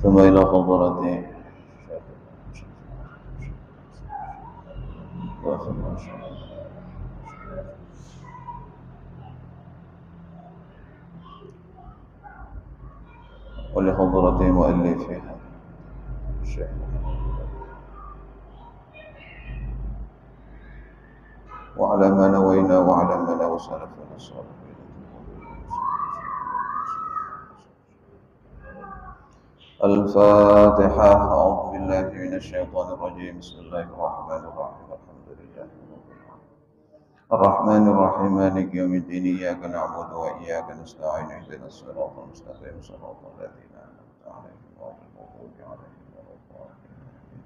ثم إلى حضرة ولحضرة مؤلفها الشيخ وعلى ما نوينا وعلى ما نوى سلفنا الصالحين. الفاتحة. أعوذ بالله من الشيطان الرجيم. بسم الله الرحمن الرحيم. الحمد لله الرحمن الرحيم مالك يوم الدين. إياك نعبد وإياك نستعين. اهدنا الصراط المستقيم صراط الذين أنعمت عليهم غير المغضوب عليهم ولا الضالين.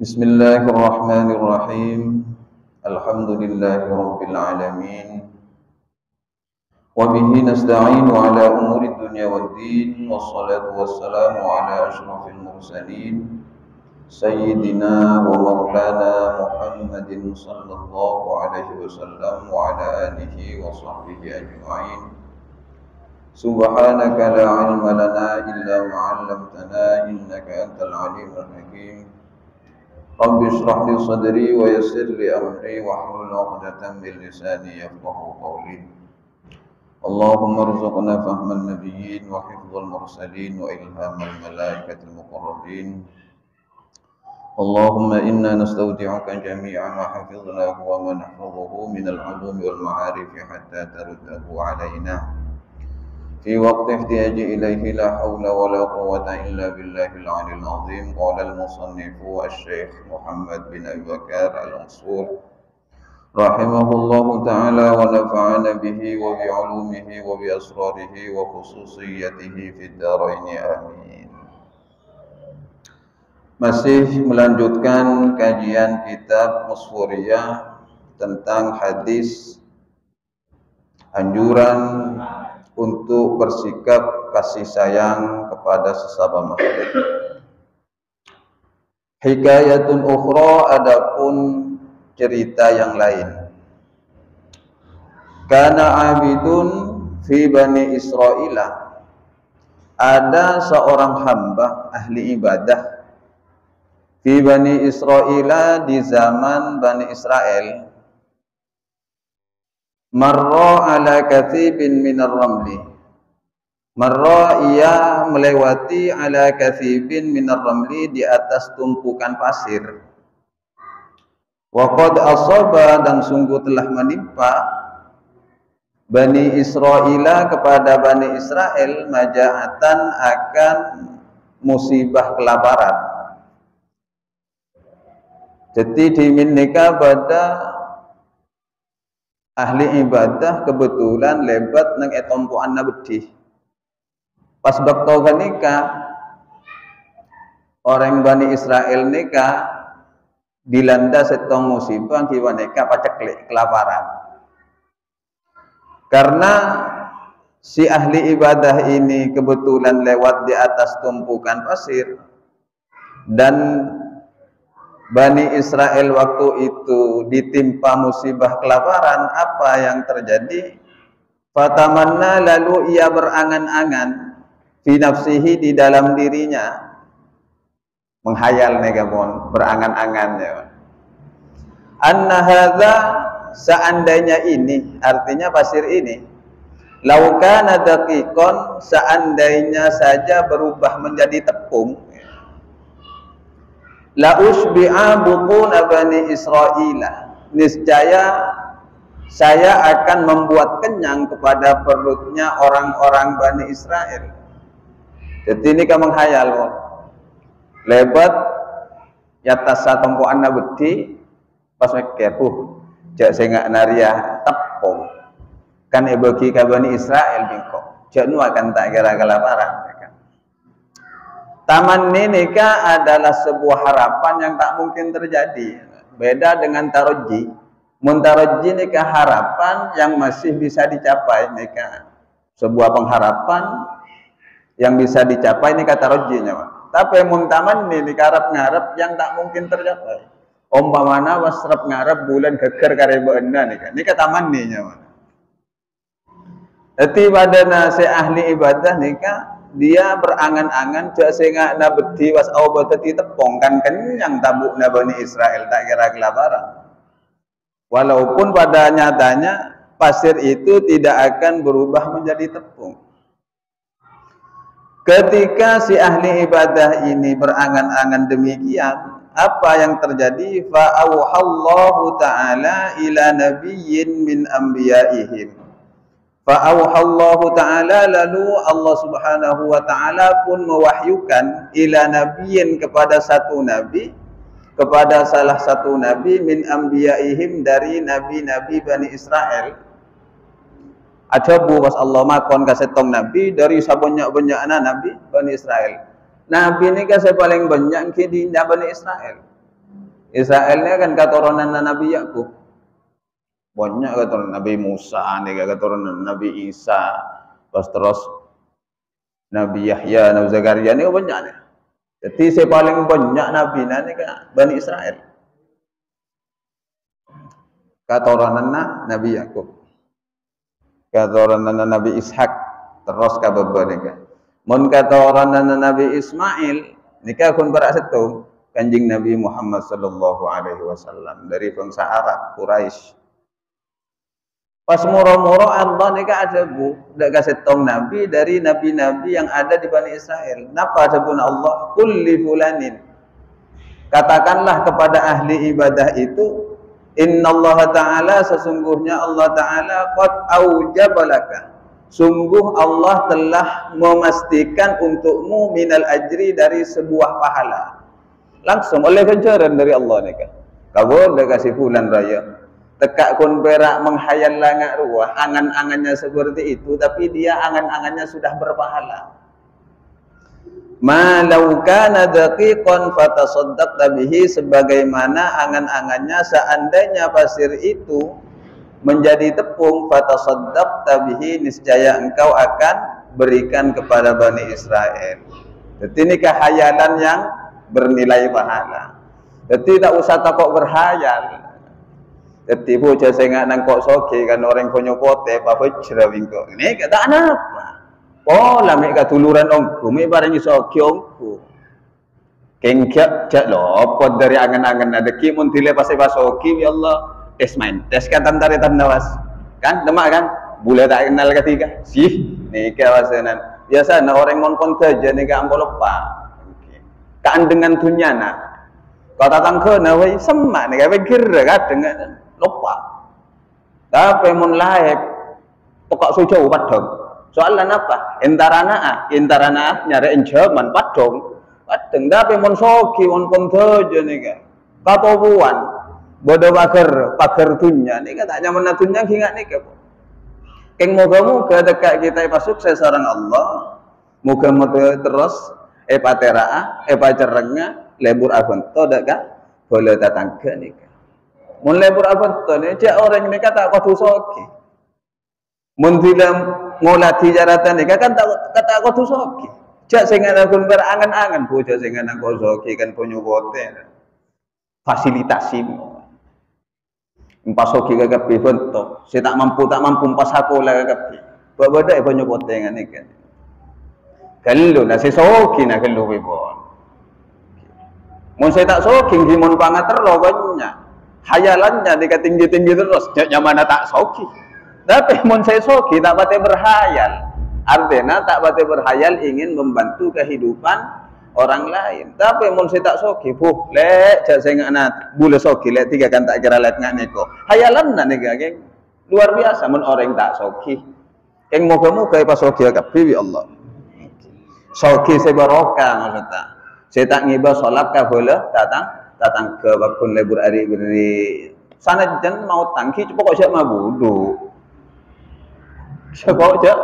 بسم الله الرحمن الرحيم. الحمد لله رب العالمين وبه نستعين على أمور الدنيا والدين والصلاة والسلام على أشرف المرسلين سيدنا ومولانا محمد صلى الله عليه وسلم وعلى آله وصحبه أجمعين. سبحانك لا علم لنا إلا ما علمتنا إنك أنت العليم الحكيم. رب اشرح لي صدري ويسر لي أمري واحلل عقدة من لساني يفقهوا قولي. اللهم ارزقنا فهم النبيين وحفظ المرسلين وإلهام الملائكة المقربين. اللهم إنا نستودعك جميع ما حفظناه وما نحفظه من العلوم والمعارف حتى ترده علينا في وقت احتياج إليه. لا حول ولا قوة إلا بالله العلي العظيم. قال المصنف الشيخ محمد بن أبي بكر المنصور رحمه الله تعالى ونفعنا به وبعلومه وبأسراره وخصوصيته في الدارين آمين. Masih melanjutkan kajian kitab Musfuriyah tentang hadis anjuran untuk bersikap kasih sayang kepada sesama makhluk. Hikayatun ukhra, adapun cerita yang lain. Kana abidun fi bani Israila, ada seorang hamba ahli ibadah fi bani Israila, di zaman Bani Israel. Marra ala kathibin minar ramli, marra, ia melewati ala kathibin minar ramli, di atas tumpukan pasir. Wa qad asaba, dan sungguh telah menimpa Bani Israila, kepada Bani Israel, maja'atan, akan musibah kelaparan. Jadi diminika pada ahli ibadah kebetulan lebat nang etompoan bedih. Pas bakto nikah, orang Bani Israel nikah dilanda setong musibah kiwa nikah paceklik kelaparan. Karena si ahli ibadah ini kebetulan lewat di atas tumpukan pasir, dan Bani Israel waktu itu ditimpa musibah kelaparan. Apa yang terjadi? Fatamanna, lalu ia berangan-angan, fi nafsihi, di dalam dirinya, menghayal negabon, berangan-angan ya. Anna hadza, seandainya ini, artinya pasir ini, lau kana daqiqon, seandainya saja berubah menjadi tepung, la usbi'a butuna Bani Israila, niscaya saya akan membuat kenyang kepada perutnya orang-orang Bani Israel. Jadi ini kamu menghayal, lebat yatas satempo anna bedi, pas mekepuh jak sengak naria tepung kan bagi ka Bani Israel bingkok jak nu akan tak kira kelaparan. Taman nikah adalah sebuah harapan yang tak mungkin terjadi. Beda dengan taroji. Muntaroji nikah harapan yang masih bisa dicapai nikah. Sebuah pengharapan yang bisa dicapai nikah tarojinya. Tapi muntaman nikah harap-ngarep yang tak mungkin tercapai. Umpamana wasrep ngarep bulan geger karebena nikah taman nikah. Jadi pada nasi ahli ibadah nikah dia berangan-angan cak sehingga na beti was au teti tepong kan kenyang tabuk na Bani Israel tak kira kelaparan. Walaupun pada nyatanya pasir itu tidak akan berubah menjadi tepung. Ketika si ahli ibadah ini berangan-angan demikian, apa yang terjadi? Fa auhallahu ta'ala ila nabiyyin min anbiya'ihim. Fa'auhallahu ta'ala, lalu Allah subhanahu wa ta'ala pun mewahyukan ila nabiyyin, kepada satu nabi, kepada salah satu nabi min anbiya'ihim, dari nabi-nabi Bani Israel. Ajabu was Allah makon kasetong nabi dari sabanyak-banyakna nabi Bani Israel. Nabi ini kasih paling banyak di Bani Israel. Israelnya kan keturunan Nabi Yakub. Banyak keturunan Nabi Musa, keturunan Nabi Isa, terus Nabi Yahya, Nabi Zakaria, ini banyak nih. Jadi saya paling banyak Nabi ini kan Bani Israel. Keturunan Nabi Yakub, keturunan Nabi Ishak, terus kabeh nika. Mun keturunan Nabi Ismail, nikah kun berasetu Kanjeng Nabi Muhammad sallallahu alaihi wasallam dari bangsa Arab Quraisy. Pas moro-moro Allah nika ada dak kasih tong nabi dari nabi-nabi yang ada di Bani Israel. Napa sabun Allah kulli fulanin. Katakanlah kepada ahli ibadah itu, innallaha ta'ala, sesungguhnya Allah ta'ala qad aujabalaka. Sungguh Allah telah memastikan untukmu minal ajri, dari sebuah pahala. Langsung oleh ganjaran dari Allah nika. Kabur dak kasih fulan raya. Tekak kun perak menghayal langak ruah, angan-angannya seperti itu, tapi dia angan-angannya sudah berpahala. Ma law kana daqiqan fatasaddaqta bihi, sebagaimana angan-angannya seandainya pasir itu menjadi tepung, fatasaddaqta bihi, niscaya engkau akan berikan kepada Bani Israel. Jadi ini kehayalan yang bernilai pahala. Jadi tak usah takut berhayal. Jadi bocah saya nang kok soke kan orang punya pote apa fujra wingko. Ini kata apa? Oh, lami katuluran ongku, mi barang soke ongku. Kengkak cak lopot dari angan-angan ada ki mun tile pas soki ya Allah tes main. Tes kan tantare tandawas. Kan demak kan? Bule tak kenal ketiga. Sih, nika wasenan. Biasa na orang mon kon saja nika angko lupa. Kan dengan dunyana. Kau datang ke nawai semak nika pikir kan dengan lupa. Tapi mun laib pokok sujo padong. Soalan apa? Intarana nyari jaman padong. Padong tapi mun soki mun pondojo nika. Katobuan bodo pager dunya nika tak nyaman dunya hingat nika. Keng moga-moga dekat kita masuk sareng Allah. Moga-moga terus pateraah, pacerengnya lebur agonto dekat boleh datang ke nika. Mun lebur agonto ni cak orang nika tak kudu soki. Mun dilam ngolati jaratan nika kan tak kudu soki. Cak sing ana kun berangan-angan bocah sing ana kok soki kan punyo bote. Fasilitasi empas soki kagapi bentuk. Saya tak mampu empas aku lah kagapi. Bapak dah punyo bote ngan nika. Kalau nasi soki nak kalau bebon. Mun saya tak soki gimon pangat terus banyak. Hayalannya dika tinggi-tinggi terus. Nyaman tak soki. Tapi mun saya soki tak pati berhayal. Artinya tak pati berhayal ingin membantu kehidupan orang lain. Tapi mun saya tak soki, lek jak saya ngana boleh soki lek tiga kan tak kira lek ngane ko. Hayalan nak nika geng. Luar biasa mun orang tak soki. Keng moga-moga pas soki kabeh Allah. Soki saya barokah maksudnya. Saya tak ngibah solat kah boleh datang ke bakun lebur hari beri sana jen mau tangki pokok siap mabudu. Siapa cak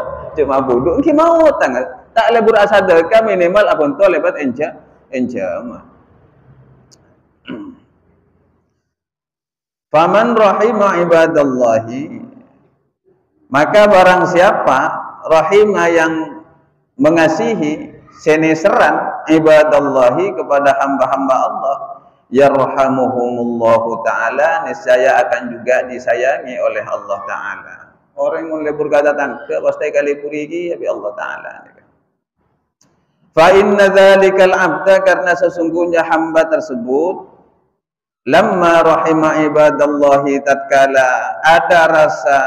mabudu. Ki mau tak lebur asadaka minimal apun to lebat enjama. Faman rahima ibadallahi, maka barang siapa rahima yang mengasihi seneseran ibadallahi kepada hamba-hamba Allah, yarhamuhumullahu ta'ala, niscaya akan juga disayangi oleh Allah ta'ala. Orang yang lebur kata tangke pasti kali purigi ya Allah ta'ala. Fa inna dzalikal abda, karena sesungguhnya hamba tersebut, lamma rahima ibadallahi, tatkala ada rasa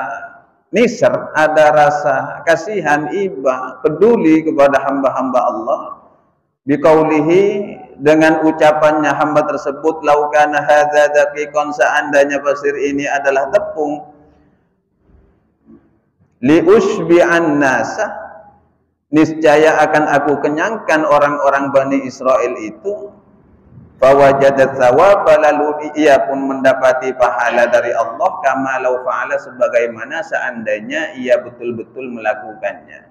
nisr, ada rasa kasihan, iba, peduli kepada hamba-hamba Allah, biqaulihi, dengan ucapannya hamba tersebut, laukana hadza daqiqan, seandainya pasir ini adalah tepung, li usbi'an nasa, niscaya akan aku kenyangkan orang-orang Bani Israel itu, fawajadat thawaba, lalu ia pun mendapati pahala dari Allah, kama law fa'ala, sebagaimana seandainya ia betul-betul melakukannya.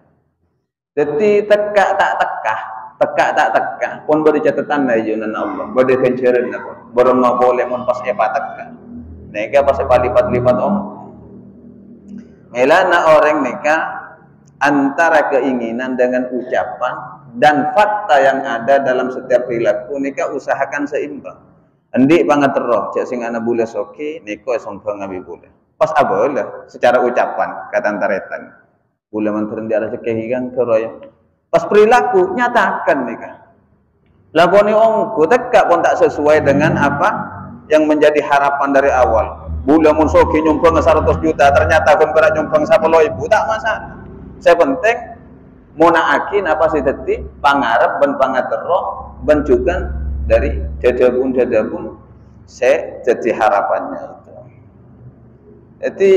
Jadi teka tak teka pun beri catatan lah junan Allah, beri kenceran aku berma boleh mon pas epa teka neka pas epa lipat-lipat melana orang neka antara keinginan dengan ucapan dan fakta yang ada dalam setiap perilaku neka usahakan seimbang. Endi pangatero cek sing ana bule soki neko sombong ngabi bule pas abolah secara ucapan kata antaretan bule manturan di arah sekehigan keroya pas perilaku nyatakan neka lakoni ongku teka pun tak sesuai dengan apa yang menjadi harapan dari awal. Bule mun soki nyumbang 100 juta ternyata pun berat nyumbang 10.000 tak masalah. Saya penting munaakin apa sih tadi pangarep ben pangatero ben juga dari dadabun saya jadi harapannya itu. Jadi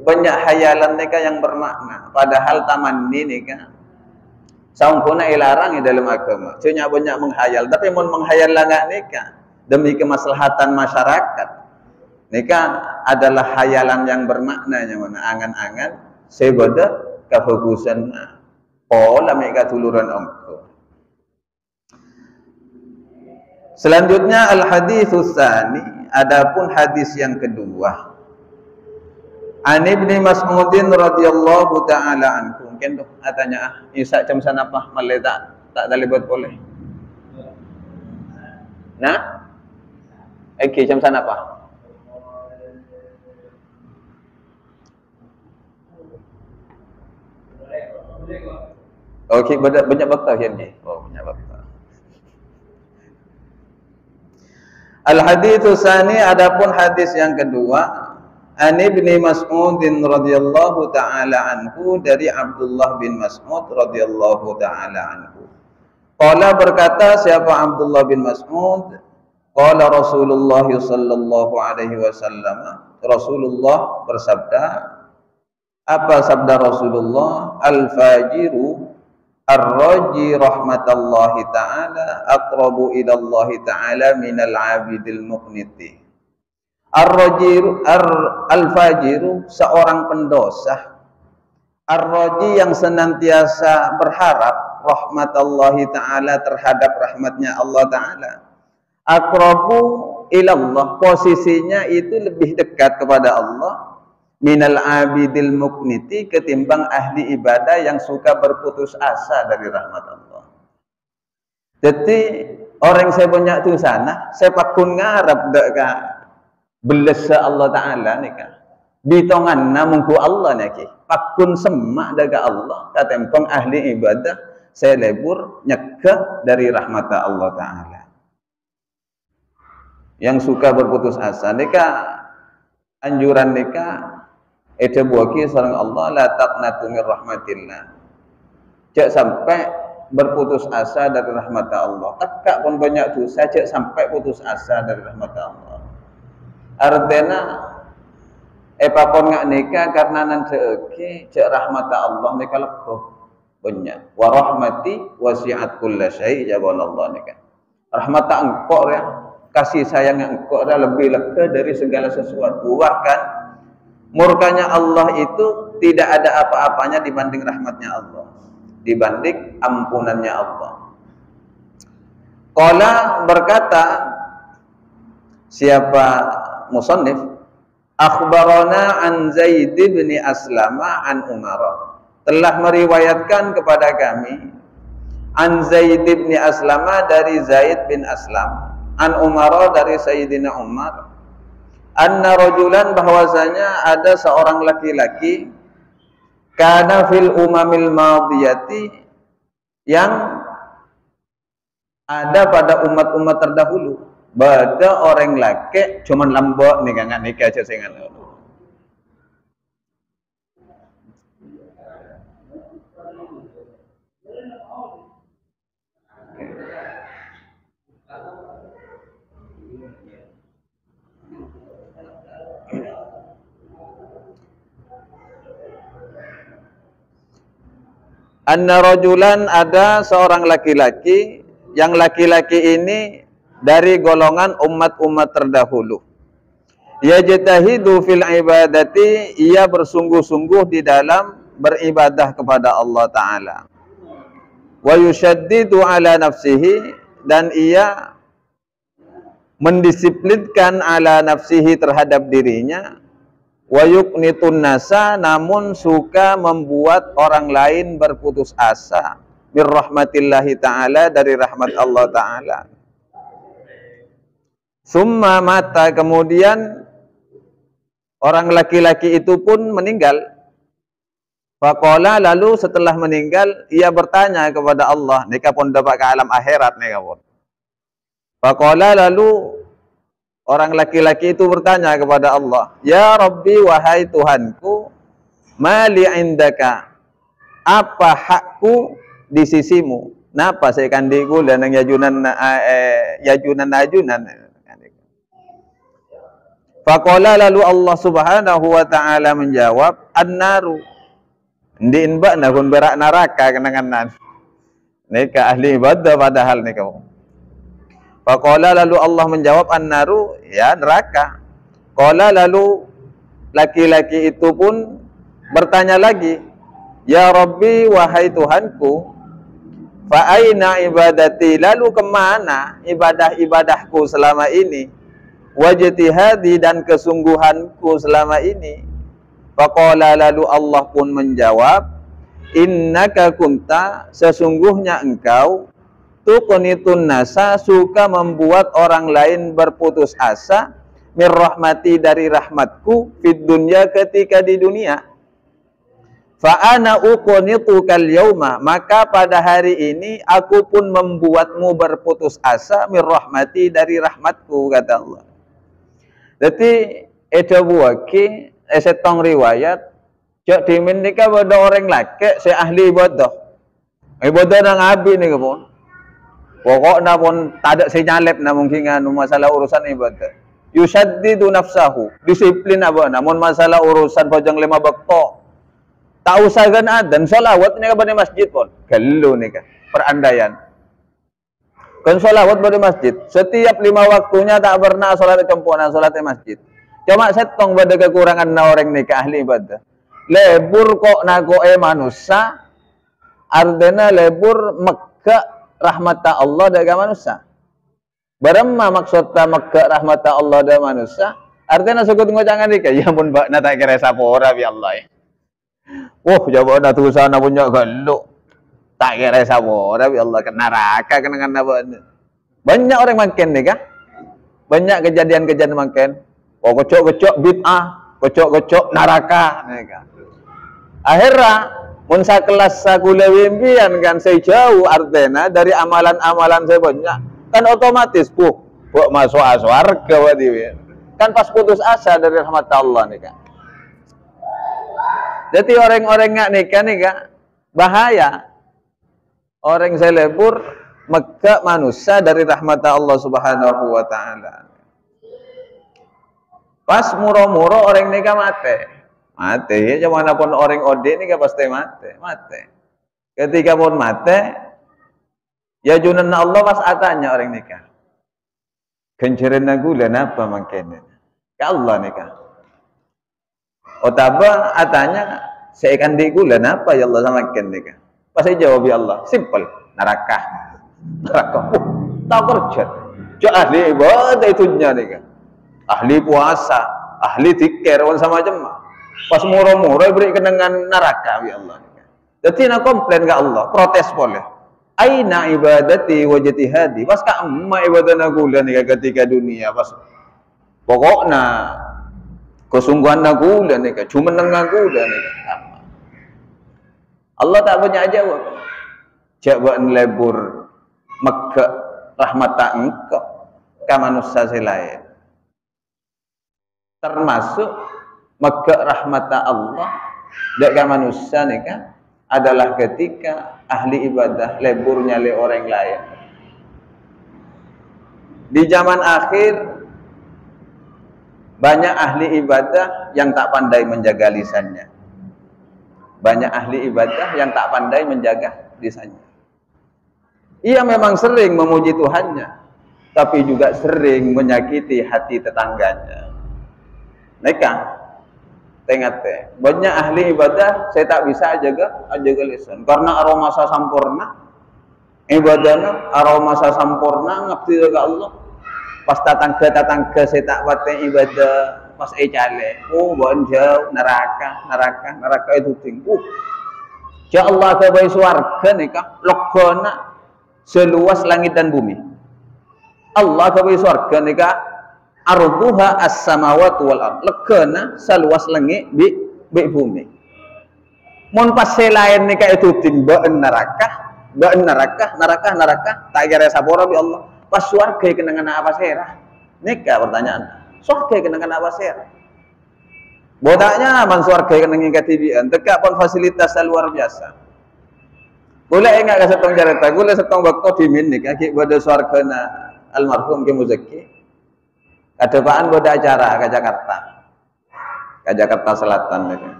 banyak hayalan neka yang bermakna, padahal tamanni neka saungkuna ilarang dalam agama. Cuma banyak menghayal, tapi mun menghayal langak neka demi kemaslahatan masyarakat. Neka adalah hayalan yang bermakna, yang mana angan-angan sebada kefokusan pola mereka tuluran ongko. Selanjutnya al-haditsus tsani, adapun hadis yang kedua. An Ibnu Mas'udin radhiyallahu taala anhu. Mungkin tuh tanya Isa jam sana apa malai tak terlibat boleh. Nah, jam sana apa? Oke, banyak bakta ini. Oh, banyak bakta. Al-haditsus tsani, adapun hadis yang kedua. An Ibnu Mas'udin radhiyallahu taala anhu, dari Abdullah bin Mas'ud radhiyallahu taala anhu. Qala, berkata siapa Abdullah bin Mas'ud, qala Rasulullah sallallahu alaihi wasallam, Rasulullah bersabda. Apa sabda Rasulullah? Al-fajiru ar-raji rahmatallahi ta'ala aqrabu ila Allah ta'ala minal 'abidil muqniti. Al-fajiru seorang pendosa, ar-raji yang senantiasa berharap rahmatallahi ta'ala, terhadap rahmatnya Allah ta'ala, aqrabu ilallah, posisinya itu lebih dekat kepada Allah, minal abidil muqniti, ketimbang ahli ibadah yang suka berputus asa dari rahmat Allah. Jadi orang saya banyak tu sana, saya pakun ngarap deka belesa Allah Ta'ala nika bitongan namungku Allah niki pakun semak daga Allah katempeng ahli ibadah saya lebur nyekeh dari rahmat Allah Ta'ala. Yang suka berputus asa nika anjuran nika ede buaki sareng Allah, la taqnatu min rahmatillah, cek sampai berputus asa dari rahmat Allah. Tekak pun banyak dosa, cek sampai putus asa dari rahmat Allah. Artinya epapon ngak nikah karena nanti cek rahmat Allah nikah lekoh banyak. Wa rahmati wasi'at kulla syai', jawab Allah nikah. Rahmat engkau ya, kasih sayang engkau lebih lekeh dari segala sesuatu. Bahkan murkanya Allah itu tidak ada apa-apanya dibanding rahmatnya Allah, dibanding ampunannya Allah. Qala, berkata siapa musannif, akhbarana an Zaid bin Aslama an Umar, telah meriwayatkan kepada kami an Zaid bin Aslama, dari Zaid bin Aslam, an Umar, dari Sayyidina Umar, anna rajulan, bahwasanya ada seorang laki-laki, kana fil umamil madiyati, yang ada pada umat-umat terdahulu. Bada orang laki cuman lambok nih kan nikah aja sengan. Anna rajulan, ada seorang laki-laki, yang laki-laki ini dari golongan umat-umat terdahulu. Yajtahidu fil ibadati, ia bersungguh-sungguh di dalam beribadah kepada Allah Ta'ala. Wa yushaddidu ala nafsihi, dan ia mendisiplinkan ala nafsihi terhadap dirinya. Wa yuqnitun nasa, namun suka membuat orang lain berputus asa mir rahmatillahi ta'ala, dari rahmat Allah Ta'ala. Summa mata, kemudian orang laki-laki itu pun meninggal. Faqala, lalu setelah meninggal ia bertanya kepada Allah, nikah pun dapat ke alam akhirat nikah pun. Faqala, lalu orang laki-laki itu bertanya kepada Allah, ya Rabbi, wahai Tuhanku, mali indaka, apa hakku di sisimu? Napa saya kandiku dan yajunan ajunan. Faqala, lalu Allah Subhanahu wa ta'ala menjawab, an-naru, ndiin ba na kun berak neraka kenangan nikah ahli ibadah padahal nikah. Faqala, lalu Allah menjawab, an-naru, ya neraka. Qala, lalu laki-laki itu pun bertanya lagi, ya Rabbi, wahai Tuhanku, fa aina ibadati, lalu kemana ibadah-ibadahku selama ini? Wajtihadi, dan kesungguhanku selama ini. Faqala, lalu Allah pun menjawab, innaka kunta, sesungguhnya engkau, tuqnitun nasa, suka membuat orang lain berputus asa, mir rahmati, dari rahmatku, fid dunya, ketika di dunia. Fa ana uqnitukal yauma, maka pada hari ini aku pun membuatmu berputus asa, mir rahmati, dari rahmatku, kata Allah. Jadi ada buaki setong riwayat cak dimin nikah pada orang laki se ahli ibadah nang abi nih pun pokoknya pun tak ada senyalep na mungkin masalah urusan ibadah. Yusaddidu nafsahu, disiplin apa namun masalah urusan pojang 5 waktu tak usah kan adan sholawat nih pada masjid pun gelo nih kan perandaian kan sholawat pada masjid setiap 5 waktunya tak pernah sholat kempunan sholatnya masjid. Cuma setong pada kekurangan na orang nikah ahli ibadah. Lebur kok nagoe manusia, artinya lebur mekka rahmata Allah daga manusia. Baremma maksudnya mekka rahmata Allah daga manusia, artinya sukut ngocangan nikah. Ya pun bak na tak kira sapora bi Allah. Jawab na tuh sana punya galuk. Tak kira sapora bi Allah kena neraka kenangan apa. Banyak orang makin nikah. Banyak kejadian-kejadian makin. Kocok-kocok bid'ah, kocok-kocok neraka. Akhirnya, mun sakelas sakula wimpian kan saya jauh artena dari amalan-amalan saya banyak. Kan otomatis buat masuk surga wadiwin. Kan pas putus asa dari rahmat Allah nih kan. Jadi orang-orang nggak nikah bahaya. Orang saya lebur maka manusia dari rahmat Allah Subhanahu wa ta'ala. Pas muro-muro orang nikah mati ya, cuman pun orang ode nikah pasti mati. Ketika pun mati ya junan Allah pas atanya orang nikah kenceren gula napa mangkene ka Allah nikah otaba atanya saya kan di gula napa ya Allah sama ken nikah pasti jawab ya Allah simple neraka tak kerja ahli ibadah itunya nikah ahli puasa, ahli zikir, sama macam. Pas muro-muro beri kenangan neraka ya Allah. Jadi nak komplain ke Allah, protes boleh. Aina ibadati wa jtihadi. Pas ka amma ibadah nagulan nih ketika dunia pas. Pokoknya kesungguhan nagulan nih, cuma nagulan nih. Allah tak punya jawab. Coba lebur Mekah rahmat tak engkau ka manusia selain. Termasuk maka rahmat Allah dek ka manusia nih kan adalah ketika ahli ibadah leburnya le orang lain. Di zaman akhir banyak ahli ibadah yang tak pandai menjaga lisannya. Banyak ahli ibadah yang tak pandai menjaga lisannya. Ia memang sering memuji Tuhannya, tapi juga sering menyakiti hati tetangganya. Neka, tengok banyak ahli ibadah saya tak bisa jaga lisan karena aroma sa sampurna ibadahnya aroma sa sampurna ngabdi ke Allah. Pas tetangga saya tak pateh ibadah pas cale bonjau neraka itu tinggu. Ya Allah kebai swarga nikah logona seluas langit dan bumi. Allah kebai swarga nikah arduha as-samawati wal ard. Legana seluas langit di bumi. Mun pas lain nikah itu timbaen neraka tak kira sabora bi Allah. Pas swarga kenangan apa serah? Nikah pertanyaan. Swarga kenangan apa serah? Bodaknya man swarga kenangan katibian, tekak pun fasilitas luar biasa. Boleh enggak ka setong cerita, boleh setong waktu dimin nikah ki pada swargana almarhum Ki Muzaki. Kadepaan boda acara ke Jakarta Selatan nikah.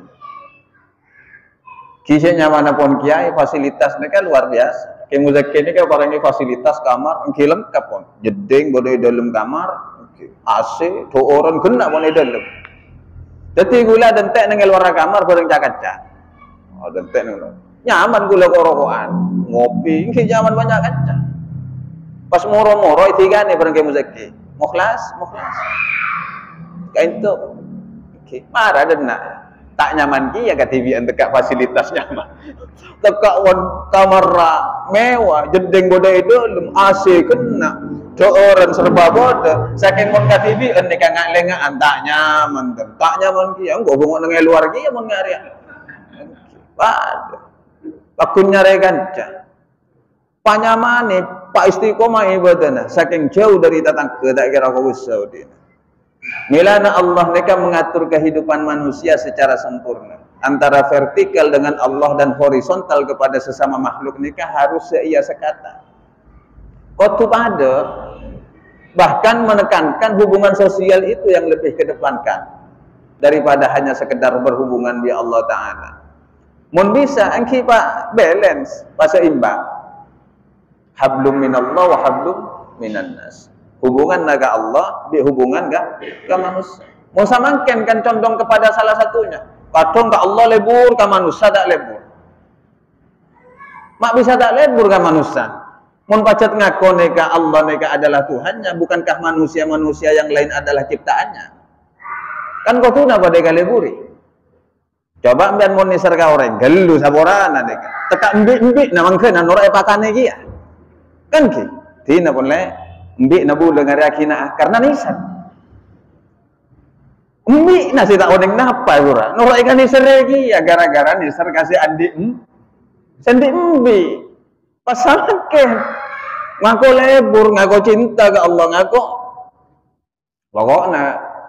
Kisahnya manapun kiai fasilitas nikah luar biasa. Ki Muzaki ini kan orang ini fasilitas kamar engki lengkap pun. Jeding bodoh dalam kamar, AC, 2 orang kena pun di dalam. Jadi gula dentek nang luar kamar bareng cakaca. Oh dentek nang. Nyaman gula korokoan, ngopi, engki nyaman banyak kaca. Pas moro-moro itigane bareng Ki Muzaki. Mukhlas. Kain tu. Okey, marah denak. Tak nyaman ki ya katibian tekak fasilitas nyaman. Tekak wan kamar mewah, jedeng boda itu AC kena. 2 orang serba boda. Saking mon katibian nek ngak-lengaan tak nyaman. Tak nyaman ki engko bongok nang luar ki ya mon ngari. Pad. Pakun nyare kanca. Panyamane Pak istiqomah ibadahna saking jauh dari tetangga tak kira kau usah dia. Milana Allah mereka mengatur kehidupan manusia secara sempurna antara vertikal dengan Allah dan horizontal kepada sesama makhluk mereka harus seia sekata. Kotu pada bahkan menekankan hubungan sosial itu yang lebih kedepankan daripada hanya sekedar berhubungan di Allah Ta'ala. Mun bisa angki pak balance pas seimbang. Hablum minallah wa hablum minan nas. Hubungan naga Allah, di hubungan ke manusia. Mau samangken kan condong kepada salah satunya. Kadang ke Allah lebur, ke manusia tak lebur. Mak bisa tak lebur ke manusia. Mun pacet ngaku neka Allah neka adalah Tuhannya, bukankah manusia-manusia yang lain adalah ciptaannya? Kan kau tuna pada leburi. Coba ambil mun nisar ka orang, gelu saborana neka. Teka mbik namangkeun norak pakane ki ya. Kan ki? Tina pun le mbik na bulan ngari akina karena nisan. Mbik na tak odeng napa ora. Norak ikan nisar lagi ya gara-gara nisar kasih adik sendi mbik. Pasangke ngaku lebur, ngaku cinta ke Allah, ngaku pokoknya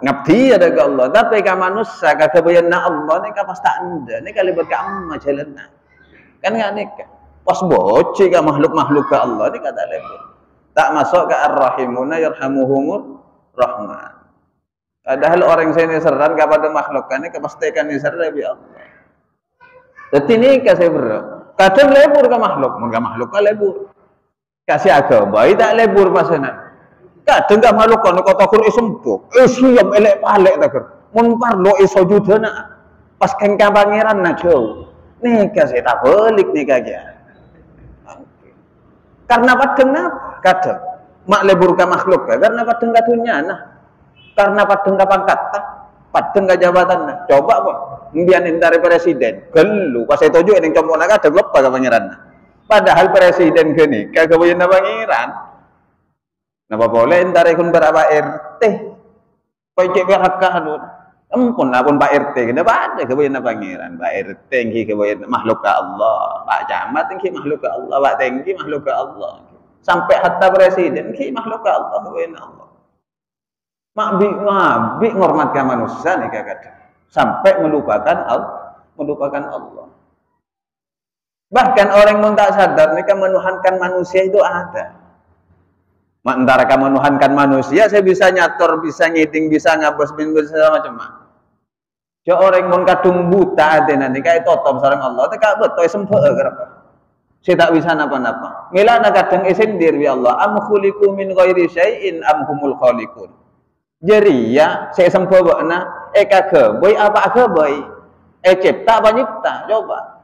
ngabdi ada ke Allah. Tapi ke manusia ke kebayana Allah ni pas tak anda ni kali berkamma jalanna kan nggak nikah pas boci ke makhluk-makhluk ke Allah ni kata lebur tak masuk ke ar-rahimuna yarhamuhumur rahman. Padahal orang saya nisaran kepada makhluk kan ni kepastikan nisar lebih Allah. Jadi ni kasih bro kadang lebur ke makhluk, mun ke makhluk ke lebur. Kasih agama, tak lebur pasana. Kadang ke makhluk kan kata kur isempuk. Siam elek palek takir. Mun parlo iso judana. Pas kengka pangeran na jauh. Nih kasih tak balik nih kagak. Karena padeng apa? Kadang mak lebur ke makhluk karena padeng kadunya nah. Karena padeng ke pangkat padeng ke jabatan nah. Coba kok mbian dari presiden gelu pas itu juga yang compok nak ada lupa ke pangeran. Padahal presiden gini kagak boleh na pangeran. Napa boleh entare kun berapa RT. Pajak berhak hadun. Ampun pun Pak RT kenapa ada kebayana pangeran. Pak RT ngki kebayana makhluk ke Allah. Pak camat ngki makhluk ke Allah. Pak tengki makhluk ke Allah. sampai hatta presiden ki makhluk Allah wa inna Allah. Mabi ngormatkan manusia nih kadang sampai melupakan Allah. Bahkan orang yang tak sadar mereka menuhankan manusia itu ada. Antara kamu menuhankan manusia, saya bisa nyator, bisa ngiting, bisa ngabos, bisa macam-macam. Jo orang mun kadung buta ada nanti kayak totom sareng Allah, tak betul sempet kenapa? Saya tak bisa napa-napa. Milana kadang isindir bi Allah, am khuliqu min ghairi syai'in am humul khaliqun. Jadi ya, saya sempet bakna, kagak boy apa boy? Cipta apa nyipta? Coba.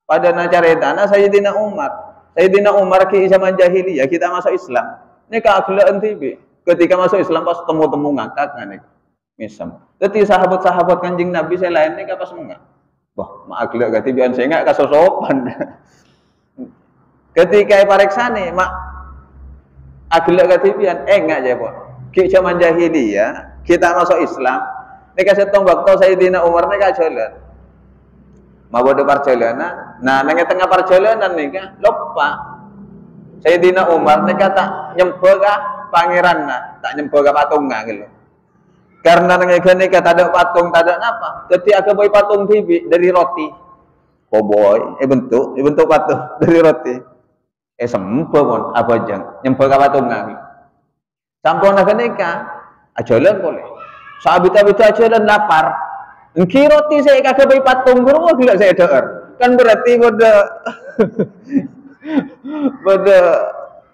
Pada nacaretana Sayyidina Umar ki zaman jahiliyah kita masuk Islam. Ini keakhiran tibi. Ketika masuk Islam pas temu-temu ngangkat nih. Misam. Jadi sahabat-sahabat Kanjeng Nabi saya lain nih pas mengak. Wah, mak agak katibian saya enggak kasosopan. Ketika pareksane mak agak katibian enggak jawab. Ki zaman jahiliyah kita masuk Islam. Nek setong waktu Sayyidina Umar nek jalan. Mabode perjalanan. Nah, nang tengah perjalanan nika lupa. Sayyidina Umar nika tak nyembah ka pangeranna, tak nyembah ka patungna gitu. Karena nang nika tak ada patung, tak ada apa. Jadi aku boy patung bibi dari roti. Boy, bentuk patung dari roti. Sempel pun apa jang nyembah ka patungna. Sampun nang nika ajalan boleh. Sahabat-sahabat ajalan lapar. Engki roti saya kagak beli patung guru gila saya deer. Kan berarti pada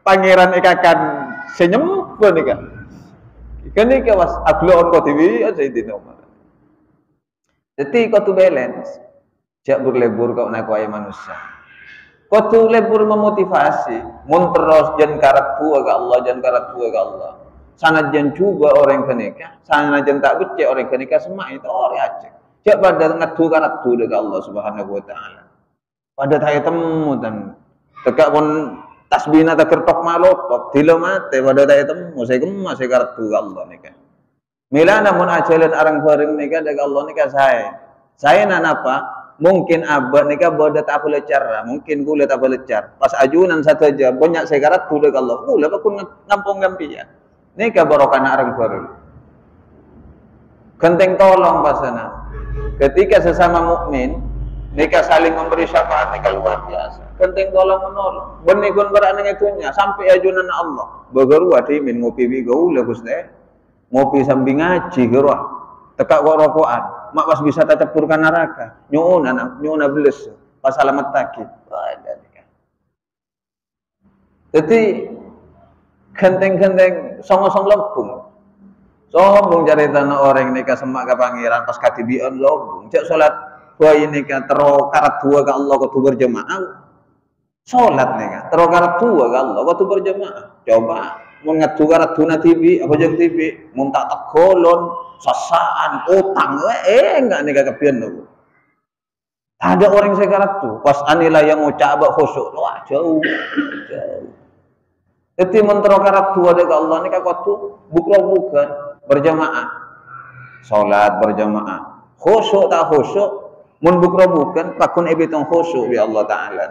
pangeran ikakan senyum pun ika. Kan ika was agloon ko TV aja di nomor. Jadi kau tu balance. Jak berlebur kau nak kuai manusia. Kau tu lebur memotivasi. Mun terus jan karat tua ke Allah, jan karat tua ke Allah. Sangat jan coba orang kenikah, sangat jan tak becek orang kenikah semua itu orang aja. Jak pada ngadu karat tua ke Allah Subhanahu Wa Taala. Pada saya temu dan tegak pun tasbihna tak kertok malot, dilo mate pada saya temu saya gemas saya karat tua ke Allah nikah. Mila namun ajalan arang bareng nikah dengan Allah nikah saya apa? Mungkin abad nikah bodoh tak boleh cara, mungkin gula tak boleh car. Pas ajunan satu aja banyak saya karat tua ke Allah. Gula pun ngampung gampian. Nikah barokah arang bareng. Genteng tolong pasana. Ketika sesama mukmin nikah saling memberi syafaat nikah luar biasa. Genteng tolong menolong. Benih kun beranang itunya sampai ajunan Allah. Begeru adimin ngopi bigau lebus deh. Ngopi sambil ngaji geruah. Tekak kok rokokan. Mak pas bisa tercepurkan neraka. Nyuna beles. Pas alamat taki. Jadi genteng-genteng song-song lempung. Sombong cari tanah orang nikah semak ke pangeran pas katibian lombong. Cak sholat dua ini kan tero karat dua ke Allah kau berjemaah. Sholat nikah tero karat dua ke Allah kau berjemaah. Coba mengadu karat dua TV apa jeng TV muntak tegolon sasaan utang enggak nikah kepian lo. Ada orang saya karat tuh pas anilah yang ngucap abak khusyuk wah jauh. Jadi mentero karat dua ke Allah nikah kau bukan berjamaah, sholat berjamaah, khusyuk tak khusyuk, mun bukro bukan, pakun ebitong khusyuk bi Allah Taala.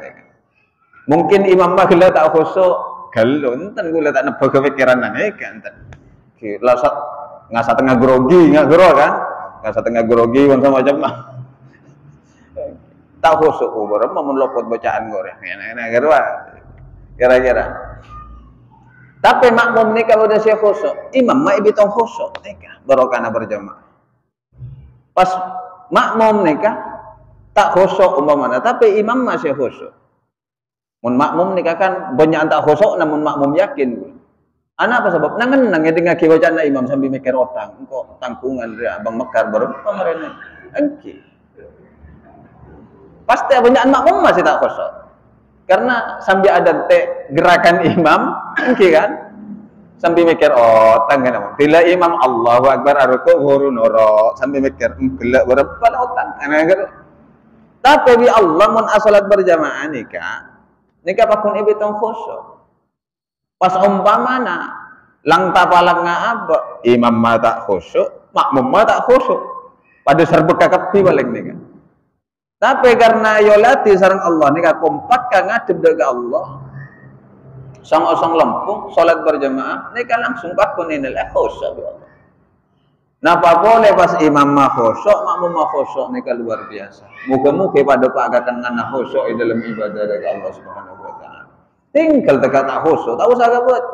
Mungkin imam bagla tak khusyuk, galon, enten gula tak nebak kepikiran nane kan, lasak ngasa tengah grogi, nggak gero kan, ngasa tengah grogi, kan sama macam tak khusyuk, berapa mun lopot bacaan goreng, enak kira-kira. Tapi makmum nikah udah saya khusyuk, imam mak ibitong khusyuk nikah barokana berjamaah. Pas makmum nikah tak khusyuk umpamanya, tapi imam masih khusyuk. Mun makmum nikah kan banyak tak khusyuk, namun makmum yakin. Anak apa sebab? Nangen dengar bacaan imam sambil mikir otang, kok tangkungan dia abang mekar baru pamerene. Engki. Pasti banyak makmum masih tak khusyuk. Karena sambil ada gerakan imam, mungkin kan? Sambil mikir, oh, tangan bila imam Allahu Akbar aruku huru noro, sambil mikir, gelak berapa otak, tapi bi Allah mun asalat berjamaah nikah pakun ibitong khusyuk. Pas umpamana lang tapalang ngabak, imam ma tak khusyuk, makmum ma tak khusyuk, pada serbek kakepi balik nikah. Tapi karena yolati sareng Allah nikah kompak kang ngadep ke Allah. Sang-sang lempung salat berjamaah nika langsung pakun ini khusyuk ya Allah. Napa boleh pas imam mah khusyuk, makmum mah khusyuk nika luar biasa. Muga-muga pada pakatan ngana khusyuk dalam ibadah dari Allah Subhanahu wa taala. Tinggal teka tak khusyuk, tak usah gabut.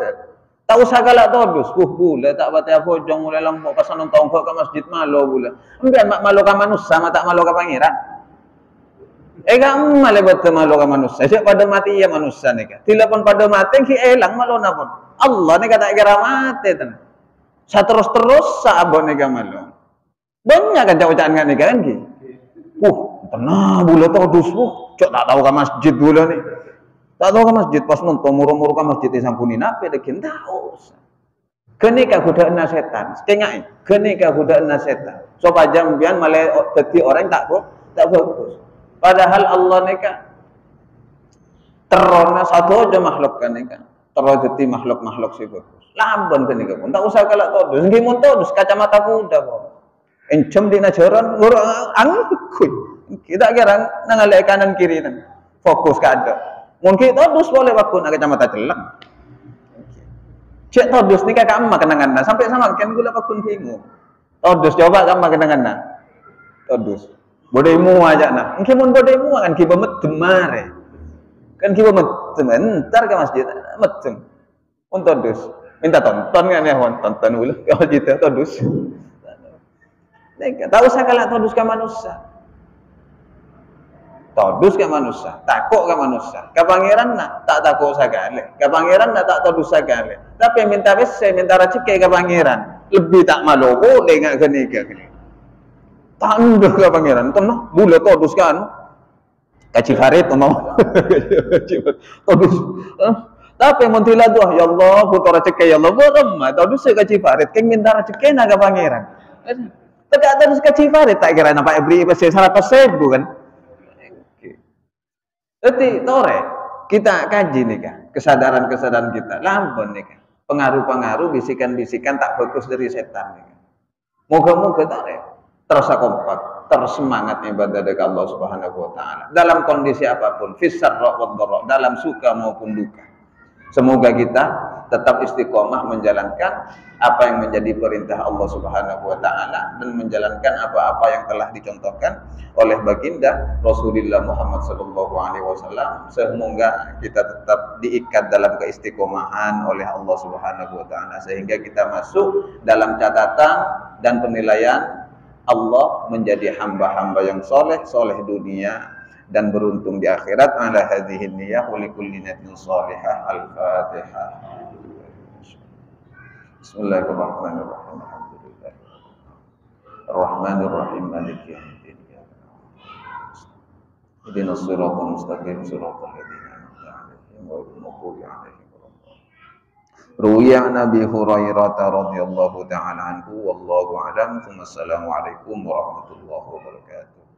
Tak usah galak todus, bule tak baca pojong mulai lembok pas nonton ke masjid malo bule. Ambian mak malo ka manusia, mak tak malo ka pangeran. Gak male buat malo ka manusia. Cek pada mati ya manusia nih kan. Telepon pada mati ki elang malo napon. Allah nih kata kira mati ten. Terus saabon nih malo. Banyak kan cawacaan kan nih kan ki. Tenang bule todus cok tak tahu ke masjid bule nih. Tak tahu ke masjid pas nonton muru-muru ke masjid disampuni nape dekin tahu. Kene ka godaan setan. Tengok kene ka godaan setan. So pajam bian malah dadi orang tak fokus. Padahal Allah nika terona satu aja makhluk kan nika. Terus dadi makhluk-makhluk sih fokus. Lampun kene ka pun. Tak usah kalak todus. Nggih mun todus kacamata kuda kok. Encem dina jaran angkuy. Kita kira nangalek kanan kiri nang. Fokus ka ada. Mungkin todus boleh waktu nak kacamata celeng. Cek todus ni kakak emak kenangan sampai sama kan gula pakun bingung. Todus coba kamu kenangan todus. Bodemu aja nah. Mungkin mun bodemu kan kiba medem mare. Kan kiba medem entar ke masjid medem. Un todus. Minta tonton kan ya tonton ulah kalau gitu todus. Nek tak usah kalak todus ka manusia. Todus ke manusia, takut ke manusia. Ke pangeran nak tak takut sekali. Ke pangeran nak tak todus sekali. Tapi minta saya minta rezeki ke pangeran. Lebih tak malu boleh ngak kene kene. Tanduk ke pangeran, tenang, boleh todus kan. Kaci farid mau. Todus. Tapi muntila doa, ya Allah, putar rezeki ya Allah, boleh todus kaci farid, keng minta rezeki nak ke pangeran. Tak ada todus kaci farid tak kira nampak beri pasal 100.000 kan. Jadi tore kita kaji nih kan kesadaran-kesadaran kita lampun nih kan pengaruh-pengaruh bisikan-bisikan tak fokus dari setan nih kan. Moga-moga tore terasa kompak tersemangat ibadah dari Allah Subhanahu wa taala dalam kondisi apapun fisarra wad dharra dalam suka maupun duka. Semoga kita tetap istiqomah menjalankan apa yang menjadi perintah Allah Subhanahu wa taala dan menjalankan apa-apa yang telah dicontohkan oleh baginda Rasulullah Muhammad sallallahu alaihi wasallam. Semoga kita tetap diikat dalam keistiqomahan oleh Allah Subhanahu wa taala sehingga kita masuk dalam catatan dan penilaian Allah menjadi hamba-hamba yang soleh dunia dan beruntung di akhirat. Ala hadhihi niyyah wa likulli niyatin shalihah. Al-Fatihah. Bismillahirrahmanirrahim. Alhamdulillah. Ar-Rahmanir-Rahim. Maliki yaumiddin. Ihdinas siratal mustaqim, siratal ladzina an'amta 'alaihim ghairil maghdubi 'alaihim waladdallin. Ruwiya Nabi Hurairah radhiyallahu ta'ala anhu wallahu a'lam. Assalamualaikum warahmatullahi wabarakatuh.